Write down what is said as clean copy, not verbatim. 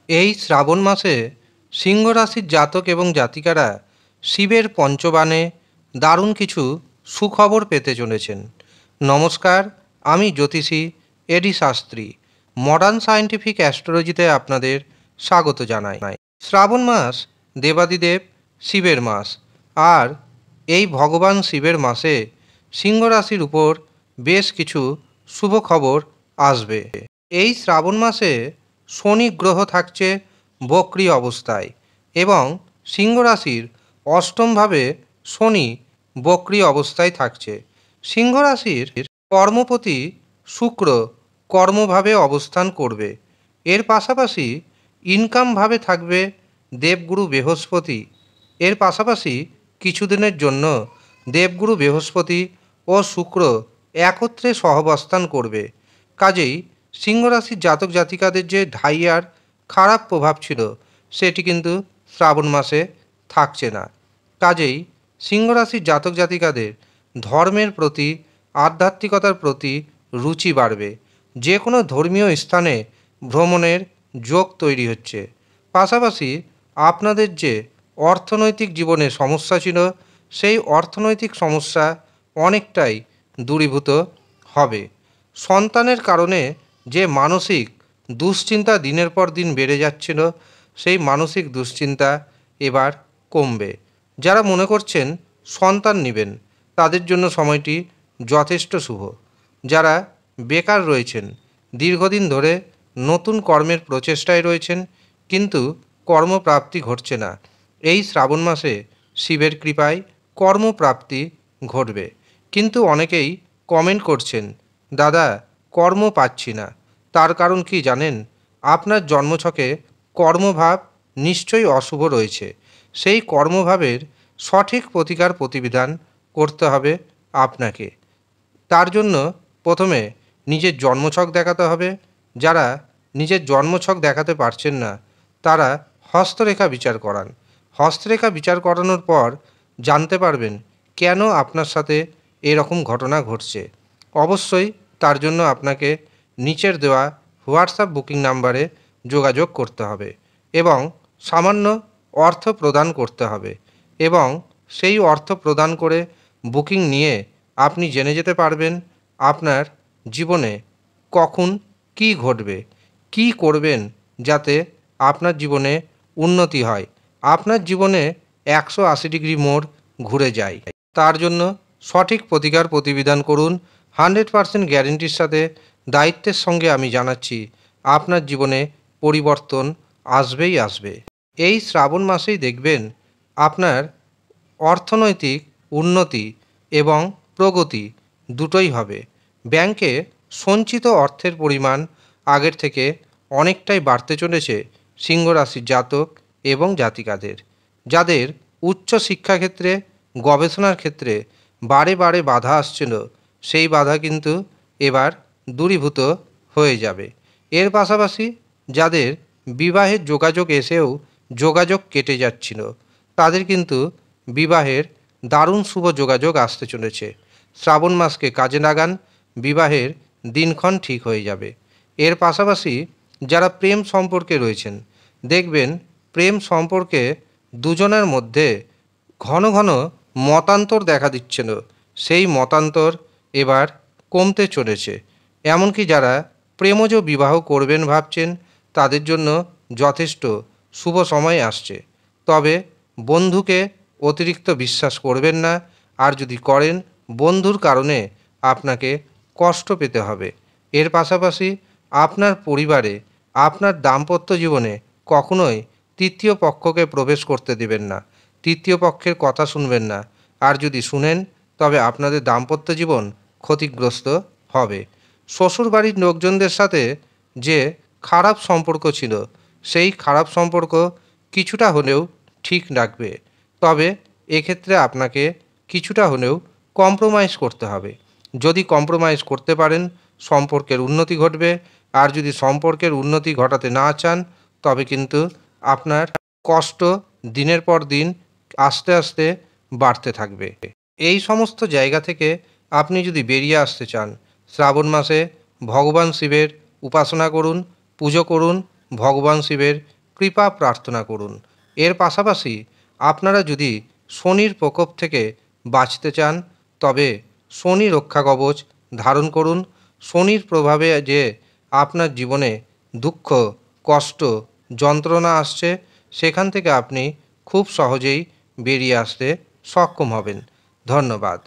এই শ্রাবণ মাসে সিংহ রাশির জাতক এবং জাতিকারা শিবের পঞ্চবাণে দারুণ কিছু সুখবর পেতে চলেছেন। নমস্কার, আমি জ্যোতিষী এডি শাস্ত্রী। মডার্ন সায়েন্টিফিক অ্যাস্ট্রোলজিতে আপনাদের স্বাগত জানাই। শ্রাবণ মাস দেবাদিদেব শিবের মাস, আর এই ভগবান শিবের মাসে সিংহ রাশির উপর বেশ কিছু শুভ খবর আসবে। এই শ্রাবণ মাসে শনি গ্রহ থাকছে বক্রী অবস্থায়, এবং সিংহ রাশির অষ্টমভাবে শনি বক্রী অবস্থায় থাকছে। সিংহ রাশির কর্মপতি শুক্র কর্মভাবে অবস্থান করবে। এর পাশাপাশি ইনকামভাবে থাকবে দেবগুরু বৃহস্পতি। এর পাশাপাশি কিছুদিনের জন্য দেবগুরু বৃহস্পতি ও শুক্র একত্রে সহাবস্থান করবে। কাজেই সিংহ রাশির জাতক জাতিকাদের যে ঢাইয়ার খারাপ প্রভাব ছিল, সেটি কিন্তু শ্রাবণ মাসে থাকছে না। কাজেই সিংহ রাশির জাতক জাতিকাদের ধর্মের প্রতি, আধ্যাত্মিকতার প্রতি রুচি বাড়বে। যে কোনো ধর্মীয় স্থানে ভ্রমণের যোগ তৈরি হচ্ছে। পাশাপাশি আপনাদের যে অর্থনৈতিক জীবনে সমস্যা ছিল, সেই অর্থনৈতিক সমস্যা অনেকটাই দূরীভূত হবে। সন্তানের কারণে যে মানসিক দুশ্চিন্তা দিনের পর দিন বেড়ে যাচ্ছিল, সেই মানসিক দুশ্চিন্তা এবার কমবে। যারা মনে করছেন সন্তান নেবেন, তাদের জন্য সময়টি যথেষ্ট শুভ। যারা বেকার রয়েছেন, দীর্ঘদিন ধরে নতুন কর্মের প্রচেষ্টায় রয়েছেন, কিন্তু কর্মপ্রাপ্তি ঘটছে না, এই শ্রাবণ মাসে শিবের কৃপায় কর্মপ্রাপ্তি ঘটবে। কিন্তু অনেকেই কমেন্ট করছেন, দাদা কর্ম পাচ্ছি না। তার কারণ কি জানেন? আপনার জন্মছকে কর্মভাব নিশ্চয়ই অশুভ রয়েছে। সেই কর্মভাবের সঠিক প্রতিকার প্রতিবিধান করতে হবে আপনাকে। তার জন্য প্রথমে নিজের জন্মছক দেখাতে হবে। যারা নিজের জন্মছক দেখাতে পারছেন না, তারা হস্তরেখা বিচার করান। হস্তরেখা বিচার করানোর পর জানতে পারবেন কেন আপনার সাথে এরকম ঘটনা ঘটছে। অবশ্যই তার জন্য আপনাকে নিচের দেওয়া হোয়াটসঅ্যাপ বুকিং নাম্বারে যোগাযোগ করতে হবে, এবং সামান্য অর্থ প্রদান করতে হবে, এবং সেই অর্থ প্রদান করে বুকিং নিয়ে আপনি জেনে যেতে পারবেন আপনার জীবনে কখন কী ঘটবে, কী করবেন যাতে আপনার জীবনে উন্নতি হয়, আপনার জীবনে 180 ডিগ্রি মোড় ঘুরে যায়। তার জন্য সঠিক প্রতিকার প্রতিবিধান করুন। 100% গ্যারেন্টির সাথে দায়িত্বের সঙ্গে আমি জানাচ্ছি, আপনার জীবনে পরিবর্তন আসবেই আসবে। এই শ্রাবণ মাসেই দেখবেন আপনার অর্থনৈতিক উন্নতি এবং প্রগতি দুটোই হবে। ব্যাংকে সঞ্চিত অর্থের পরিমাণ আগের থেকে অনেকটাই বাড়তে চলেছে সিংহ রাশির জাতক এবং জাতিকাদের। যাদের উচ্চ শিক্ষাক্ষেত্রে, গবেষণার ক্ষেত্রে বারে বারে বাধা আসছিল, সেই বাধা কিন্তু এবার দূরীভূত হয়ে যাবে। এর পাশাপাশি যাদের বিবাহের যোগাযোগ এসেও যোগাযোগ কেটে যাচ্ছিল, তাদের কিন্তু বিবাহের দারুণ শুভ যোগাযোগ আসতে চলেছে। শ্রাবণ মাসকে কাজে লাগান, বিবাহের দিনক্ষণ ঠিক হয়ে যাবে। এর পাশাপাশি যারা প্রেম সম্পর্কে রয়েছেন, দেখবেন প্রেম সম্পর্কে দুজনের মধ্যে ঘন ঘন মতান্তর দেখা দিচ্ছিল, সেই মতান্তর এবার কমতে চলেছে। এমনকি যারা প্রেমজ বিবাহ করবেন ভাবছেন, তাদের জন্য যথেষ্ট শুভ সময় আসছে। তবে বন্ধুকে অতিরিক্ত বিশ্বাস করবেন না, আর যদি করেন বন্ধুর কারণে আপনাকে কষ্ট পেতে হবে। এর পাশাপাশি আপনার পরিবারে, আপনার দাম্পত্য জীবনে কখনোই তৃতীয় পক্ষকে প্রবেশ করতে দেবেন না, তৃতীয় পক্ষের কথা শুনবেন না। আর যদি শুনেন, তবে আপনাদের দাম্পত্য জীবন ক্ষতিগ্রস্ত হবে। শ্বশুরবাড়ির লোকজনদের সাথে যে খারাপ সম্পর্ক ছিল, সেই খারাপ সম্পর্ক কিছুটা হলেও ঠিক রাখবে। তবে এক্ষেত্রে আপনাকে কিছুটা হলেও কম্প্রোমাইজ করতে হবে। যদি কম্প্রোমাইজ করতে পারেন, সম্পর্কের উন্নতি ঘটবে। আর যদি সম্পর্কের উন্নতি ঘটাতে না চান, তবে কিন্তু আপনার কষ্ট দিনের পর দিন আস্তে আস্তে বাড়তে থাকবে। এই সমস্ত জায়গা থেকে আপনি যদি বেরিয়ে আসতে চান, শ্রাবণ মাসে ভগবান শিবের উপাসনা করুন, পুজো করুন, ভগবান শিবের কৃপা প্রার্থনা করুন। এর পাশাপাশি আপনারা যদি শনির প্রকোপ থেকে বাঁচতে চান তবে শনি রক্ষা কবচ ধারণ করুন। শনির প্রভাবে যে আপনার জীবনে দুঃখ, কষ্ট, যন্ত্রণা আসছে সেখান থেকে আপনি খুব সহজেই বেরিয়ে আসতে সক্ষম হবেন। ধন্যবাদ।